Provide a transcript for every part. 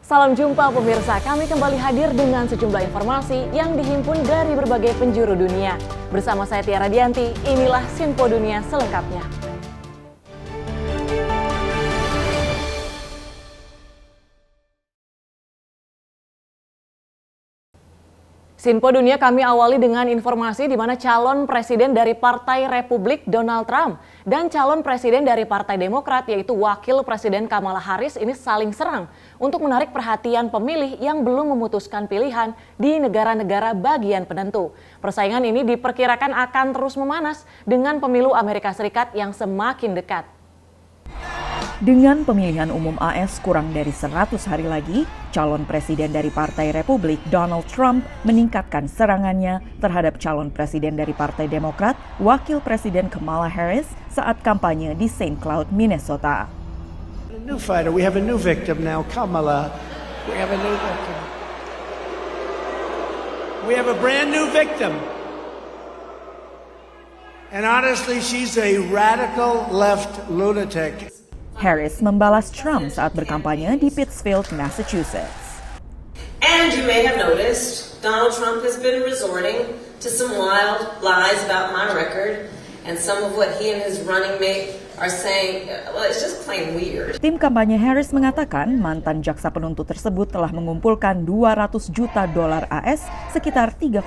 Salam jumpa pemirsa, kami kembali hadir dengan sejumlah informasi yang dihimpun dari berbagai penjuru dunia. Bersama saya Tiara Dianti, inilah Sinpo Dunia selengkapnya. Sinpo Dunia kami awali dengan informasi di mana calon presiden dari Partai Republik Donald Trump dan calon presiden dari Partai Demokrat yaitu Wakil Presiden Kamala Harris ini saling serang untuk menarik perhatian pemilih yang belum memutuskan pilihan di negara-negara bagian penentu. Persaingan ini diperkirakan akan terus memanas dengan pemilu Amerika Serikat yang semakin dekat. Dengan pemilihan umum AS kurang dari 100 hari lagi, calon presiden dari Partai Republik Donald Trump meningkatkan serangannya terhadap calon presiden dari Partai Demokrat, Wakil Presiden Kamala Harris saat kampanye di St. Cloud, Minnesota. A new fighter. We have a new victim now, Kamala. We have a new victim. We have a brand new victim. And honestly, she's a radical left lunatic. Harris membalas Trump saat berkampanye di Pittsfield, Massachusetts. And you may have noticed Donald Trump has been resorting to some wild lies about my record, and some of what he and his running mate are saying, well, it's just plain weird. Tim kampanye Harris mengatakan mantan jaksa penuntut tersebut telah mengumpulkan 200 juta dolar AS sekitar 3,2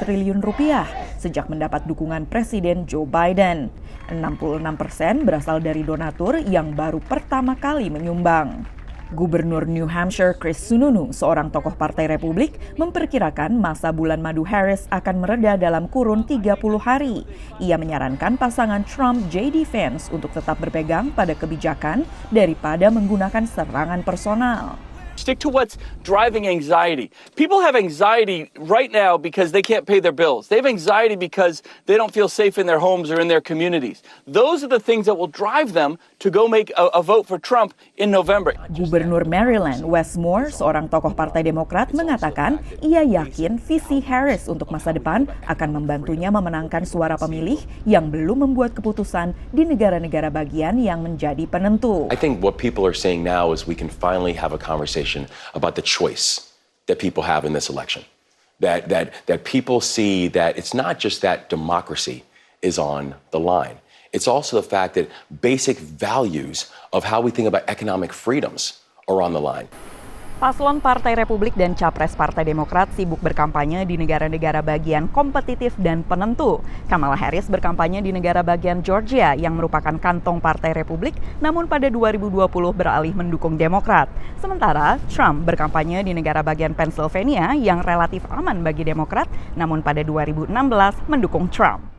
triliun rupiah sejak mendapat dukungan Presiden Joe Biden. 66% berasal dari donatur yang baru pertama kali menyumbang. Gubernur New Hampshire Chris Sununu, seorang tokoh Partai Republik, memperkirakan masa bulan madu Harris akan mereda dalam kurun 30 hari. Ia menyarankan pasangan Trump J.D. Vance untuk tetap berpegang pada kebijakan daripada menggunakan serangan personal. Stick to what's driving anxiety. People have anxiety right now because they can't pay their bills. They have anxiety because they don't feel safe in their homes or in their communities. Those are the things that will drive them to go make a vote for Trump in November. Gubernur Maryland Wes Moore, seorang tokoh Partai Demokrat, mengatakan ia yakin visi Harris untuk masa depan akan membantunya memenangkan suara pemilih yang belum membuat keputusan di negara-negara bagian yang menjadi penentu. I think what people are saying now is we can finally have a conversation about the choice that people have in this election. That people see that it's not just that democracy is on the line. It's also the fact that basic values of how we think about economic freedoms are on the line. Paslon Partai Republik dan Capres Partai Demokrat sibuk berkampanye di negara-negara bagian kompetitif dan penentu. Kamala Harris berkampanye di negara bagian Georgia yang merupakan kantong Partai Republik, namun pada 2020 beralih mendukung Demokrat. Sementara Trump berkampanye di negara bagian Pennsylvania yang relatif aman bagi Demokrat, namun pada 2016 mendukung Trump.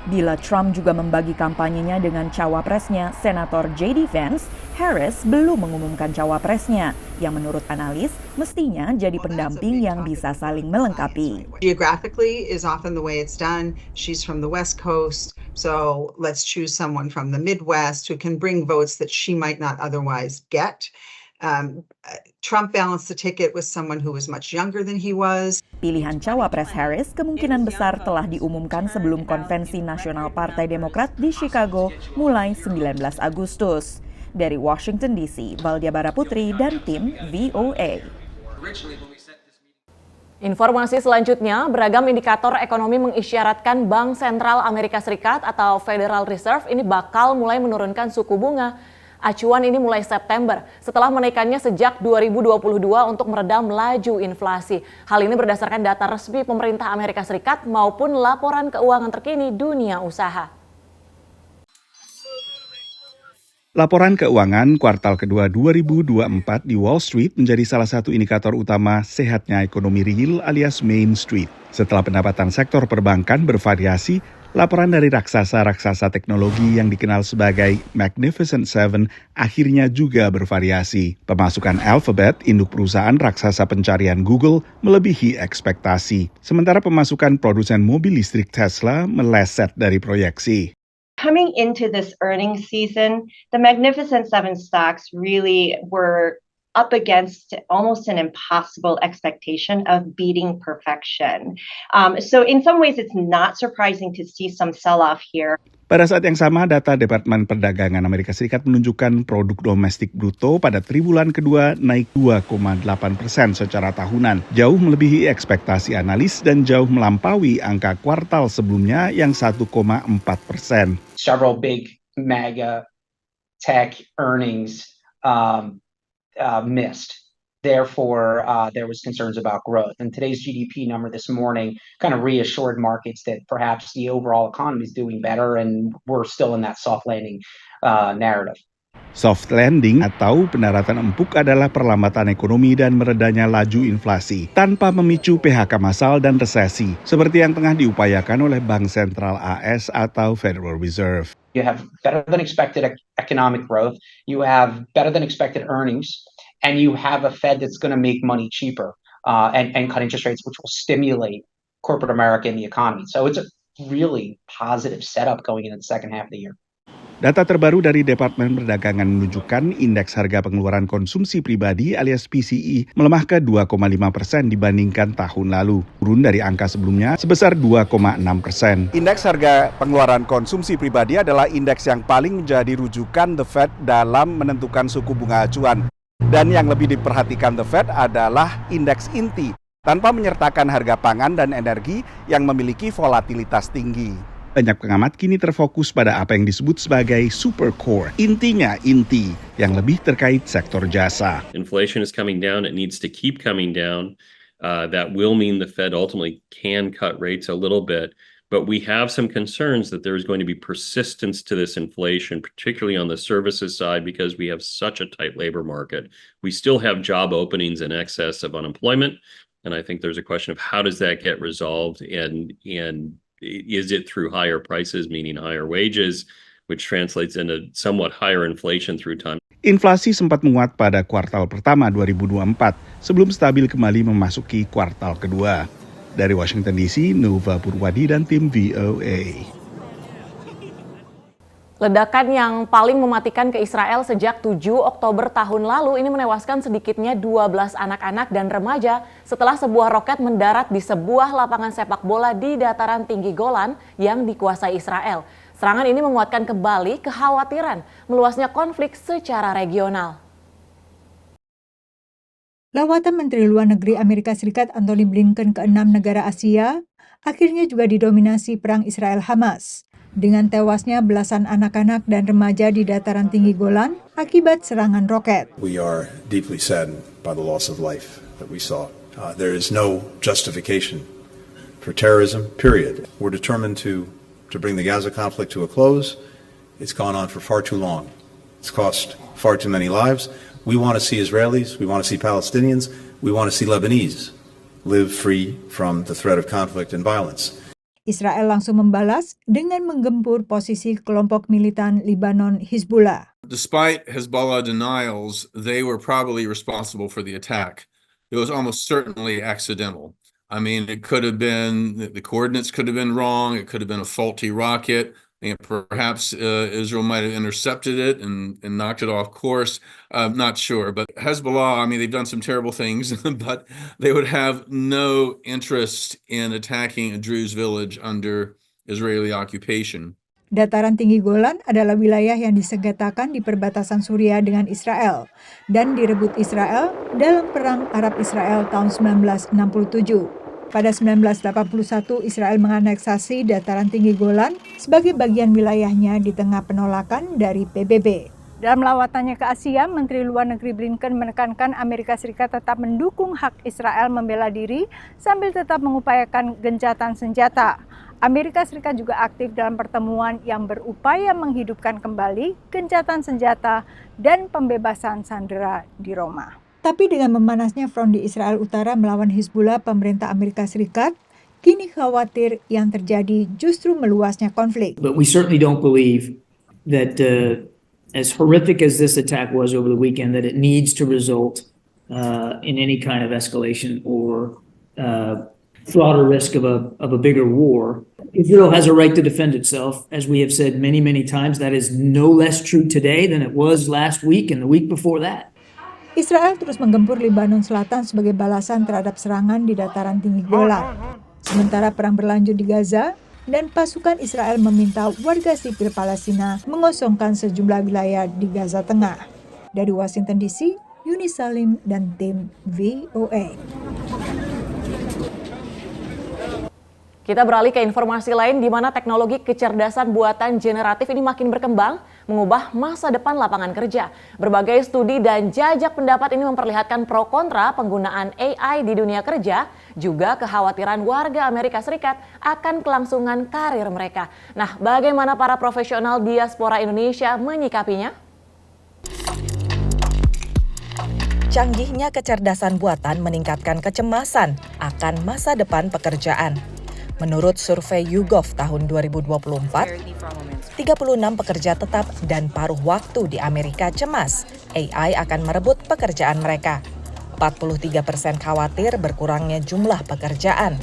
Bila Trump juga membagi kampanyenya dengan cawapresnya, Senator J.D. Vance, Harris belum mengumumkan cawapresnya, yang menurut analis mestinya jadi pendamping yang bisa saling melengkapi. Geographically is often the way it's done. She's from the West Coast, so let's choose someone from the Midwest who can bring votes that she might not otherwise get. Trump balanced the ticket with someone who was much younger than he was. Pilihan cawapres Harris kemungkinan besar telah diumumkan sebelum konvensi nasional Partai Demokrat di Chicago mulai 19 Agustus. Dari Washington DC, Valdia Baraputri dan tim VOA. Informasi selanjutnya, beragam indikator ekonomi mengisyaratkan Bank Sentral Amerika Serikat atau Federal Reserve ini bakal mulai menurunkan suku bunga acuan ini mulai September setelah menaikkannya sejak 2022 untuk meredam laju inflasi. Hal ini berdasarkan data resmi pemerintah Amerika Serikat maupun laporan keuangan terkini dunia usaha. Laporan keuangan kuartal kedua 2024 di Wall Street menjadi salah satu indikator utama sehatnya ekonomi real alias Main Street. Setelah pendapatan sektor perbankan bervariasi, laporan dari raksasa-raksasa teknologi yang dikenal sebagai Magnificent Seven akhirnya juga bervariasi. Pemasukan Alphabet, induk perusahaan raksasa pencarian Google, melebihi ekspektasi. Sementara pemasukan produsen mobil listrik Tesla meleset dari proyeksi. Coming into this earnings season, the Magnificent Seven stocks really were up against almost an impossible expectation of beating perfection. So in some ways, it's not surprising to see some sell-off here. Pada saat yang sama, data Departemen Perdagangan Amerika Serikat menunjukkan produk domestik bruto pada triwulan kedua naik 2,8% secara tahunan, jauh melebihi ekspektasi analis dan jauh melampaui angka kuartal sebelumnya yang 1,4%. Several big mega tech earnings missed. Therefore, there was concerns about growth. And today's GDP number this morning kind of reassured markets that perhaps the overall economy is doing better and we're still in that soft landing narrative. Soft landing atau pendaratan empuk adalah perlambatan ekonomi dan meredanya laju inflasi tanpa memicu PHK massal dan resesi, seperti yang tengah diupayakan oleh Bank Sentral AS atau Federal Reserve. You have better than expected economic growth, you have better than expected earnings, and you have a Fed that's going to make money cheaper and cut interest rates, which will stimulate corporate America and the economy. So it's a really positive setup going into the second half of the year. Data terbaru dari Departemen Perdagangan menunjukkan indeks harga pengeluaran konsumsi pribadi alias PCE melemah ke 2,5% dibandingkan tahun lalu, turun dari angka sebelumnya sebesar 2,6%. Indeks harga pengeluaran konsumsi pribadi adalah indeks yang paling menjadi rujukan The Fed dalam menentukan suku bunga acuan. Dan yang lebih diperhatikan The Fed adalah indeks inti, tanpa menyertakan harga pangan dan energi yang memiliki volatilitas tinggi. Banyak pengamat kini terfokus pada apa yang disebut sebagai super core, intinya inti, yang lebih terkait sektor jasa. Inflation is coming down, it needs to keep coming down. That will mean the Fed ultimately can cut rates a little bit. But we have some concerns that there is going to be persistence to this inflation, particularly on the services side, because we have such a tight labor market. We still have job openings in excess of unemployment. And I think there's a question of how does that get resolved? And is it through higher prices, meaning higher wages, which translates into somewhat higher inflation through time? Inflasi sempat menguat pada kuartal pertama 2024, sebelum stabil kembali memasuki kuartal kedua. Dari Washington DC, Nova Purwadi dan tim VOA. Ledakan yang paling mematikan ke Israel sejak 7 Oktober tahun lalu ini menewaskan sedikitnya 12 anak-anak dan remaja setelah sebuah roket mendarat di sebuah lapangan sepak bola di dataran tinggi Golan yang dikuasai Israel. Serangan ini menguatkan kembali kekhawatiran meluasnya konflik secara regional. Lawatan Menteri Luar Negeri Amerika Serikat Antony Blinken ke 6 negara Asia akhirnya juga didominasi perang Israel-Hamas, dengan tewasnya belasan anak-anak dan remaja di dataran tinggi Golan akibat serangan roket. We are deeply saddened by the loss of life that we saw. There is no justification for terrorism, period. We're determined to bring the Gaza conflict to a close. It's gone on for far too long. It's cost far too many lives. We want to see Israelis, we want to see Palestinians, we want to see Lebanese live free from the threat of conflict and violence. Israel langsung membalas dengan menggempur posisi kelompok militan Lebanon Hizbullah. Despite Hezbollah denials, they were probably responsible for the attack. It was almost certainly accidental. I mean, it could have been, the coordinates could have been wrong, it could have been a faulty rocket. And perhaps Israel might have intercepted it and knocked it off course. I'm not sure. But Hezbollah, I mean, they've done some terrible things, but they would have no interest in attacking a Druze village under Israeli occupation. Dataran tinggi Golan adalah wilayah yang disengketakan di perbatasan Suriah dengan Israel dan direbut Israel dalam Perang Arab-Israel tahun 1967. Pada 1981, Israel menganeksasi dataran tinggi Golan sebagai bagian wilayahnya di tengah penolakan dari PBB. Dalam lawatannya ke Asia, Menteri Luar Negeri Blinken menekankan Amerika Serikat tetap mendukung hak Israel membela diri sambil tetap mengupayakan gencatan senjata. Amerika Serikat juga aktif dalam pertemuan yang berupaya menghidupkan kembali gencatan senjata dan pembebasan sandera di Roma. Tapi dengan memanasnya front di Israel Utara melawan Hizbullah, pemerintah Amerika Serikat kini khawatir yang terjadi justru meluasnya konflik. But we certainly don't believe that as horrific as this attack was over the weekend, that it needs to result in any kind of escalation or fraud or risk of a bigger war. Israel has a right to defend itself. As we have said many, many times, that is no less true today than it was last week and the week before that. Israel terus menggempur Lebanon Selatan sebagai balasan terhadap serangan di dataran tinggi Golan. Sementara perang berlanjut di Gaza, dan pasukan Israel meminta warga sipil Palestina mengosongkan sejumlah wilayah di Gaza Tengah. Dari Washington DC, Yuni Salim dan tim VOA. Kita beralih ke informasi lain di mana teknologi kecerdasan buatan generatif ini makin berkembang, mengubah masa depan lapangan kerja. Berbagai studi dan jajak pendapat ini memperlihatkan pro kontra penggunaan AI di dunia kerja, juga kekhawatiran warga Amerika Serikat akan kelangsungan karir mereka. Nah, bagaimana para profesional diaspora Indonesia menyikapinya? Canggihnya kecerdasan buatan meningkatkan kecemasan akan masa depan pekerjaan. Menurut survei YouGov tahun 2024, 36 pekerja tetap dan paruh waktu di Amerika cemas AI akan merebut pekerjaan mereka. 43% khawatir berkurangnya jumlah pekerjaan.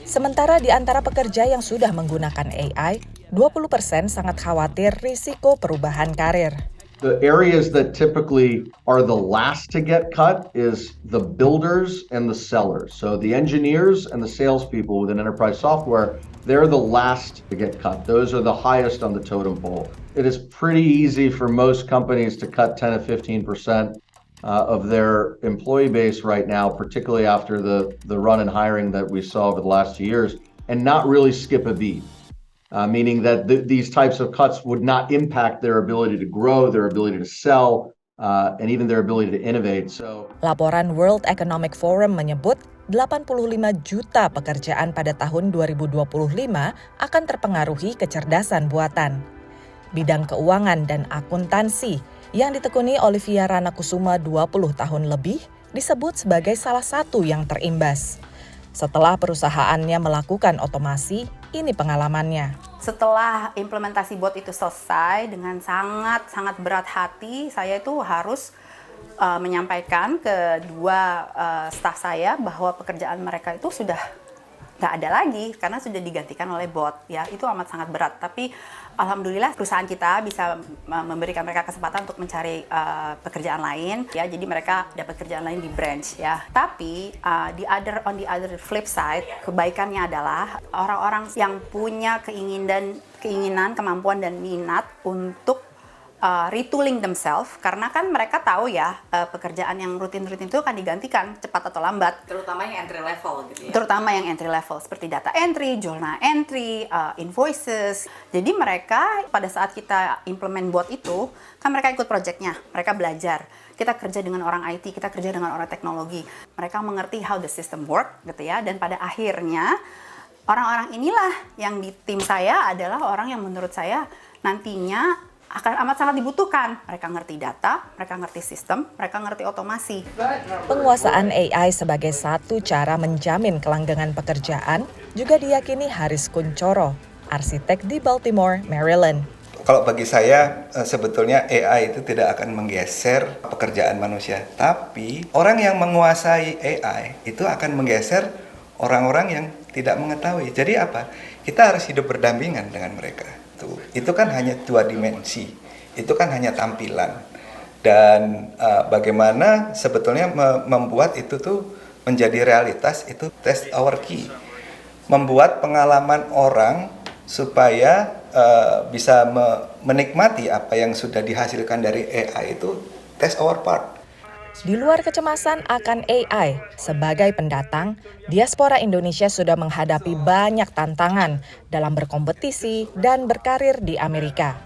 Sementara di antara pekerja yang sudah menggunakan AI, 20% sangat khawatir risiko perubahan karir. The areas that typically are the last to get cut is the builders and the sellers. So the engineers and the salespeople within enterprise software, they're the last to get cut. Those are the highest on the totem pole. It is pretty easy for most companies to cut 10 to 15% of their employee base right now, particularly after the run in hiring that we saw over the last 2 years, and not really skip a beat. Meaning that these types of cuts would not impact their ability to grow, their ability to sell, and even their ability to innovate. So, Laporan World Economic Forum menyebut 85 juta pekerjaan pada tahun 2025 akan terpengaruhi kecerdasan buatan. Bidang keuangan dan akuntansi yang ditekuni Olivia Ranakusuma 20 tahun lebih disebut sebagai salah satu yang terimbas. Setelah perusahaannya melakukan otomasi, ini pengalamannya. Setelah implementasi bot itu selesai, dengan sangat berat hati, saya itu harus menyampaikan ke dua staf saya bahwa pekerjaan mereka itu sudah nggak ada lagi karena sudah digantikan oleh bot. Ya, itu amat sangat berat. Tapi alhamdulillah perusahaan kita bisa memberikan mereka kesempatan untuk mencari pekerjaan lain. Ya, jadi mereka dapat kerjaan lain di branch. Ya, tapi on the other flip side, kebaikannya adalah orang-orang yang punya keinginan, kemampuan dan minat untuk retooling themselves, karena kan mereka tahu ya pekerjaan yang rutin-rutin itu akan digantikan cepat atau lambat. Terutama yang entry level gitu ya. Terutama yang entry level seperti data entry, journal entry, invoices. Jadi mereka pada saat kita implement bot itu, kan mereka ikut projectnya, mereka belajar. Kita kerja dengan orang IT, kita kerja dengan orang teknologi. Mereka mengerti how the system work gitu ya, dan pada akhirnya orang-orang inilah yang di tim saya adalah orang yang menurut saya nantinya akan amat sangat dibutuhkan. Mereka ngerti data, mereka ngerti sistem, mereka ngerti otomasi. Penguasaan AI sebagai satu cara menjamin kelanggengan pekerjaan juga diyakini Haris Kuncoro, arsitek di Baltimore, Maryland. Kalau bagi saya sebetulnya AI itu tidak akan menggeser pekerjaan manusia, tapi orang yang menguasai AI itu akan menggeser orang-orang yang tidak mengetahui. Jadi apa? Kita harus hidup berdampingan dengan mereka. Itu kan hanya 2 dimensi, itu kan hanya tampilan. Dan bagaimana sebetulnya membuat itu tuh menjadi realitas, itu test our key. Membuat pengalaman orang supaya bisa menikmati apa yang sudah dihasilkan dari AI itu test our part. Di luar kecemasan akan AI, sebagai pendatang, diaspora Indonesia sudah menghadapi banyak tantangan dalam berkompetisi dan berkarir di Amerika.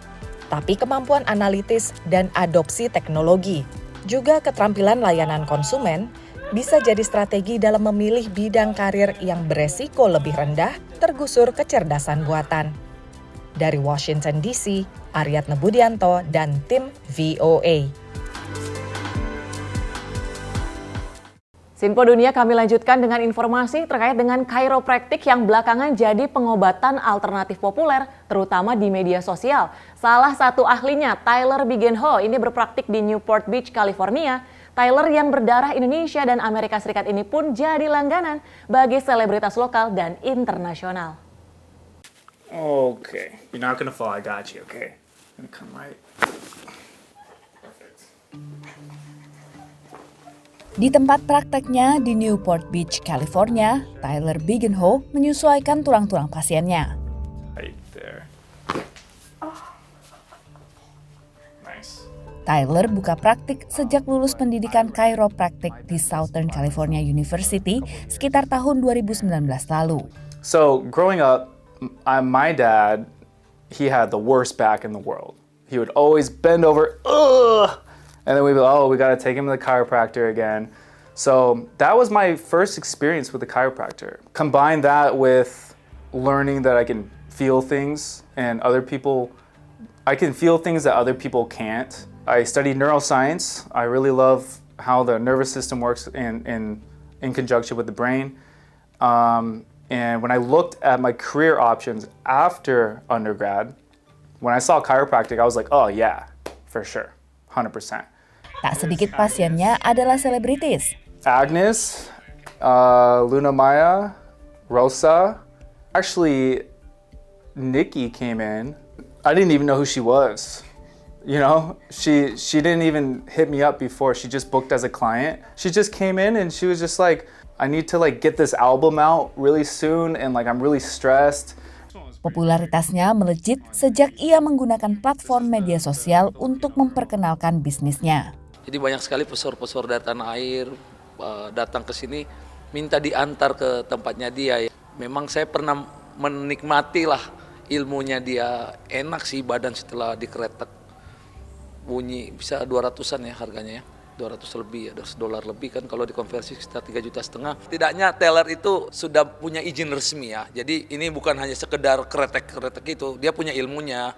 Tapi kemampuan analitis dan adopsi teknologi, juga keterampilan layanan konsumen, bisa jadi strategi dalam memilih bidang karir yang beresiko lebih rendah tergusur kecerdasan buatan. Dari Washington DC, Aryatna Budianto dan tim VOA. Sinpo Dunia kami lanjutkan dengan informasi terkait dengan chiropractic yang belakangan jadi pengobatan alternatif populer, terutama di media sosial. Salah satu ahlinya, Tyler Bigenho, ini berpraktik di Newport Beach, California. Tyler yang berdarah Indonesia dan Amerika Serikat ini pun jadi langganan bagi selebritas lokal dan internasional. Okay, you're not gonna fall, I got you, okay? I'm gonna come right. Di tempat prakteknya di Newport Beach, California, Tyler Bigenho menyesuaikan tulang-tulang pasiennya. Tyler buka praktik sejak lulus pendidikan chiropractic di Southern California University sekitar tahun 2019 lalu. So growing up, my dad, he had the worst back in the world. He would always bend over, ugh, and then we'd be like, oh, we got to take him to the chiropractor again. So that was my first experience with the chiropractor. Combine that with learning that I can feel things and I can feel things that other people can't. I studied neuroscience. I really love how the nervous system works in conjunction with the brain. And when I looked at my career options after undergrad, when I saw chiropractic, I was like, oh yeah, for sure, 100%. Tak sedikit pasiennya adalah selebritis. Agnes, Luna Maya, Rosa. Actually, Nikki came in. I didn't even know who she was. You know, she didn't even hit me up before. She just booked as a client. She just came in and she was just like, I need to get this album out really soon and I'm really stressed. Popularitasnya melejit sejak ia menggunakan platform media sosial untuk memperkenalkan bisnisnya. Jadi banyak sekali pesohor-pesohor dari tanah air datang ke sini minta diantar ke tempatnya dia. Memang saya pernah menikmati lah ilmunya dia. Enak sih badan setelah dikeretek. Bunyi bisa 200-an ya harganya ya. 200 lebih ya, $200 lebih kan kalau dikonversi sekitar 3,5 juta. Tidaknya teller itu sudah punya izin resmi ya. Jadi ini bukan hanya sekedar kretek-kretek itu, dia punya ilmunya.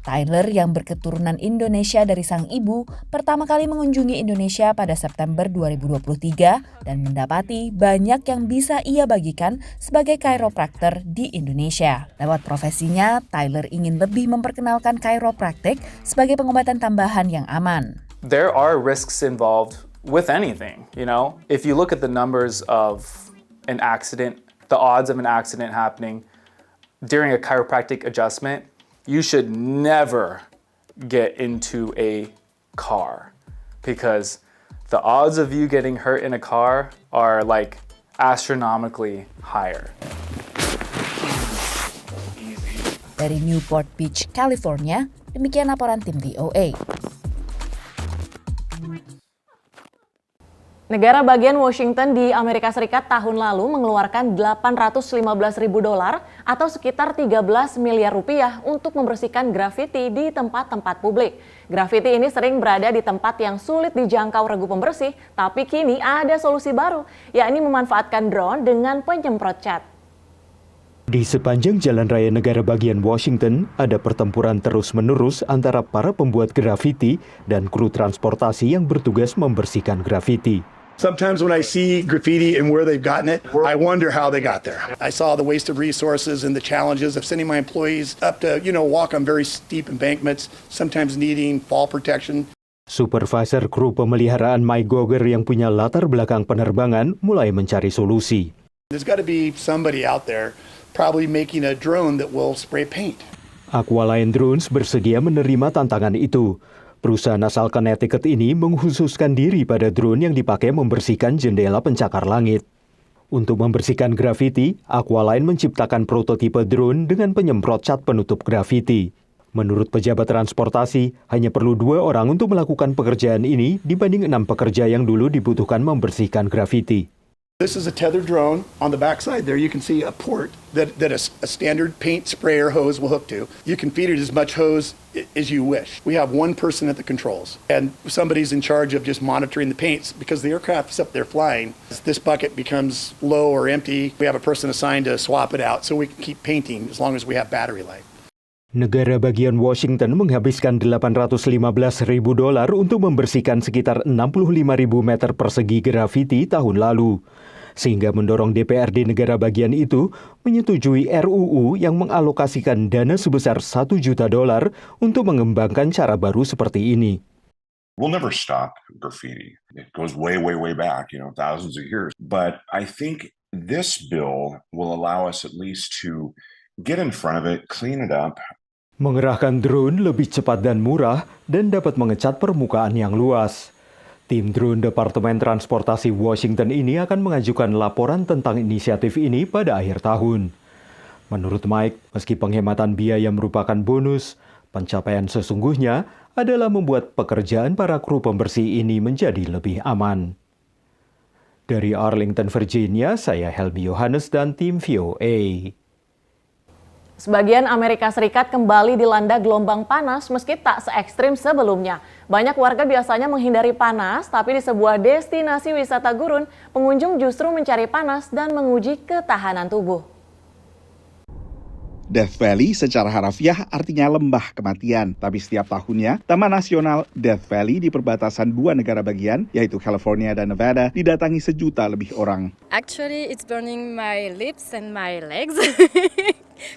Tyler yang berketurunan Indonesia dari sang ibu pertama kali mengunjungi Indonesia pada September 2023 dan mendapati banyak yang bisa ia bagikan sebagai chiropractor di Indonesia. Lewat profesinya, Tyler ingin lebih memperkenalkan chiropractic sebagai pengobatan tambahan yang aman. There are risks involved with anything, you know. If you look at the numbers of an accident, the odds of an accident happening during a chiropractic adjustment, you should never get into a car because the odds of you getting hurt in a car are astronomically higher. Dari Newport Beach, California, demikian laporan tim VOA. Negara bagian Washington di Amerika Serikat tahun lalu mengeluarkan $815.000 atau sekitar 13 miliar rupiah untuk membersihkan grafiti di tempat-tempat publik. Grafiti ini sering berada di tempat yang sulit dijangkau regu pembersih, tapi kini ada solusi baru, yakni memanfaatkan drone dengan penyemprot cat. Di sepanjang jalan raya negara bagian Washington, ada pertempuran terus-menerus antara para pembuat grafiti dan kru transportasi yang bertugas membersihkan grafiti. Sometimes when I see graffiti and where they've gotten it, I wonder how they got there. I saw the waste of resources and the challenges of sending my employees up to, walk on very steep embankments, sometimes needing fall protection. Supervisor kru pemeliharaan Mike Goger yang punya latar belakang penerbangan mulai mencari solusi. There's got to be somebody out there probably making a drone that will spray paint. Aqualine Drones bersedia menerima tantangan itu. Perusahaan asal Connecticut ini mengkhususkan diri pada drone yang dipakai membersihkan jendela pencakar langit. Untuk membersihkan grafiti, Aqualine menciptakan prototipe drone dengan penyemprot cat penutup grafiti. Menurut pejabat transportasi, hanya perlu 2 orang untuk melakukan pekerjaan ini dibanding 6 pekerja yang dulu dibutuhkan membersihkan grafiti. This is a tethered drone. On the backside there, you can see a port that a standard paint sprayer hose will hook to. You can feed it as much hose as you wish. We have one person at the controls, and somebody's in charge of just monitoring the paints because the aircraft is up there flying. As this bucket becomes low or empty, we have a person assigned to swap it out so we can keep painting as long as we have battery life. Negara bagian Washington menghabiskan $815.000 untuk membersihkan sekitar 65.000 meter persegi grafiti tahun lalu. Sehingga mendorong DPRD negara bagian itu menyetujui RUU yang mengalokasikan dana sebesar $1 juta untuk mengembangkan cara baru seperti ini. We'll never stop graffiti. It goes way, way, way back, thousands of years. But I think this bill will allow us at least to get in front of it, clean it up. Mengerahkan drone lebih cepat dan murah dan dapat mengecat permukaan yang luas. Tim drone Departemen Transportasi Washington ini akan mengajukan laporan tentang inisiatif ini pada akhir tahun. Menurut Mike, meski penghematan biaya merupakan bonus, pencapaian sesungguhnya adalah membuat pekerjaan para kru pembersih ini menjadi lebih aman. Dari Arlington, Virginia, saya Helmi Yohanes dan tim VOA. Sebagian Amerika Serikat kembali dilanda gelombang panas meski tak se-ekstrim sebelumnya. Banyak warga biasanya menghindari panas, tapi di sebuah destinasi wisata gurun, pengunjung justru mencari panas dan menguji ketahanan tubuh. Death Valley secara harafiah artinya lembah kematian. Tapi setiap tahunnya, Taman Nasional Death Valley di perbatasan dua negara bagian, yaitu California dan Nevada, didatangi 1 juta lebih orang. Actually, it's burning my lips and my legs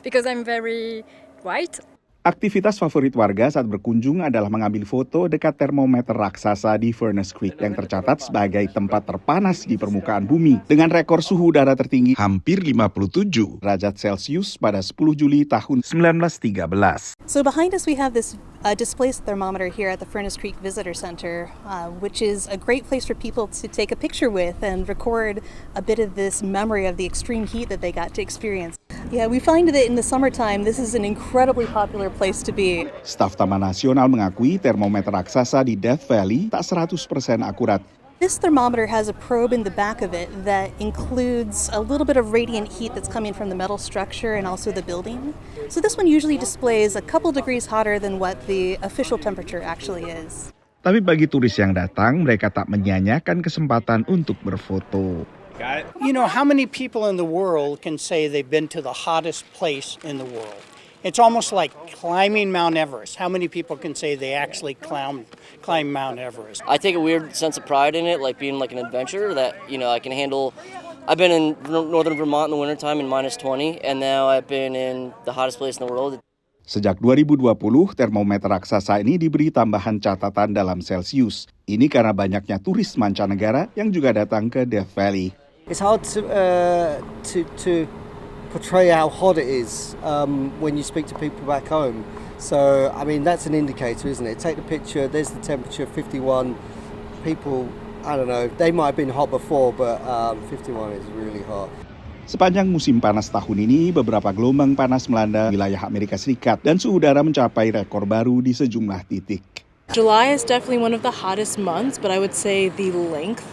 because I'm very white. Aktivitas favorit warga saat berkunjung adalah mengambil foto dekat termometer raksasa di Furnace Creek yang tercatat sebagai tempat terpanas di permukaan bumi dengan rekor suhu udara tertinggi hampir 57 derajat Celcius pada 10 Juli tahun 1913. So behind us we have this displaced thermometer here at the Furnace Creek Visitor Center, which is a great place for people to take a picture with and record a bit of this memory of the extreme heat that they got to experience. Yeah, we find that in the summertime, this is an incredibly popular place to be. Staf Taman Nasional mengakui termometer raksasa di Death Valley tak 100% akurat. This thermometer has a probe in the back of it that includes a little bit of radiant heat that's coming from the metal structure and also the building. So this one usually displays a couple degrees hotter than what the official temperature actually is. Tapi bagi turis yang datang, mereka tak menyia-nyiakan kesempatan untuk berfoto. You know, how many people in the world can say they've been to the hottest place in the world? It's almost like climbing Mount Everest. How many people can say they actually climb Mount Everest? I take a weird sense of pride in it, like being like an adventurer that, you know, I can handle. I've been in northern Vermont in the wintertime in -20, and now I've been in the hottest place in the world. Sejak 2020, termometer raksasa ini diberi tambahan catatan dalam Celsius. Ini karena banyaknya turis mancanegara yang juga datang ke Death Valley. It's hard to portray how hot it is when you speak to people back home. So, I mean, that's an indicator, isn't it? Take the picture, there's the temperature, 51. People, I don't know, they might have been hot before, but 51 is really hot. Sepanjang musim panas tahun ini, beberapa gelombang panas melanda wilayah Amerika Serikat dan suhu udara mencapai rekor baru di sejumlah titik. July is definitely one of the hottest months, but I would say the length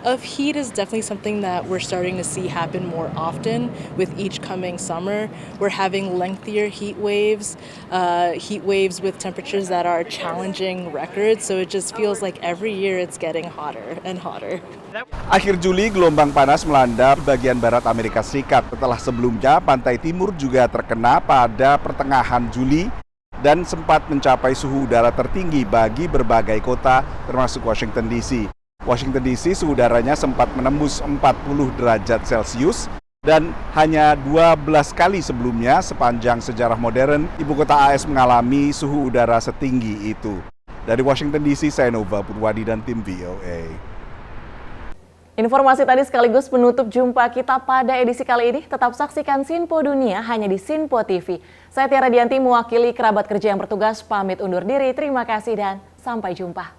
of heat is definitely something that we're starting to see happen more often with each coming summer. We're having lengthier heat waves with temperatures that are challenging records, so it just feels like every year it's getting hotter and hotter. Akhir Juli, gelombang panas melanda bagian barat Amerika Serikat. Setelah sebelumnya, pantai timur juga terkena pada pertengahan Juli dan sempat mencapai suhu udara tertinggi bagi berbagai kota, termasuk Washington DC. Washington DC suhu udaranya sempat menembus 40 derajat Celcius dan hanya 12 kali sebelumnya sepanjang sejarah modern ibu kota AS mengalami suhu udara setinggi itu. Dari Washington DC, saya Nova Purwadi dan tim VOA. Informasi tadi sekaligus penutup jumpa kita pada edisi kali ini. Tetap saksikan Sinpo Dunia hanya di Sinpo TV. Saya Tiara Dianti mewakili kerabat kerja yang bertugas pamit undur diri. Terima kasih dan sampai jumpa.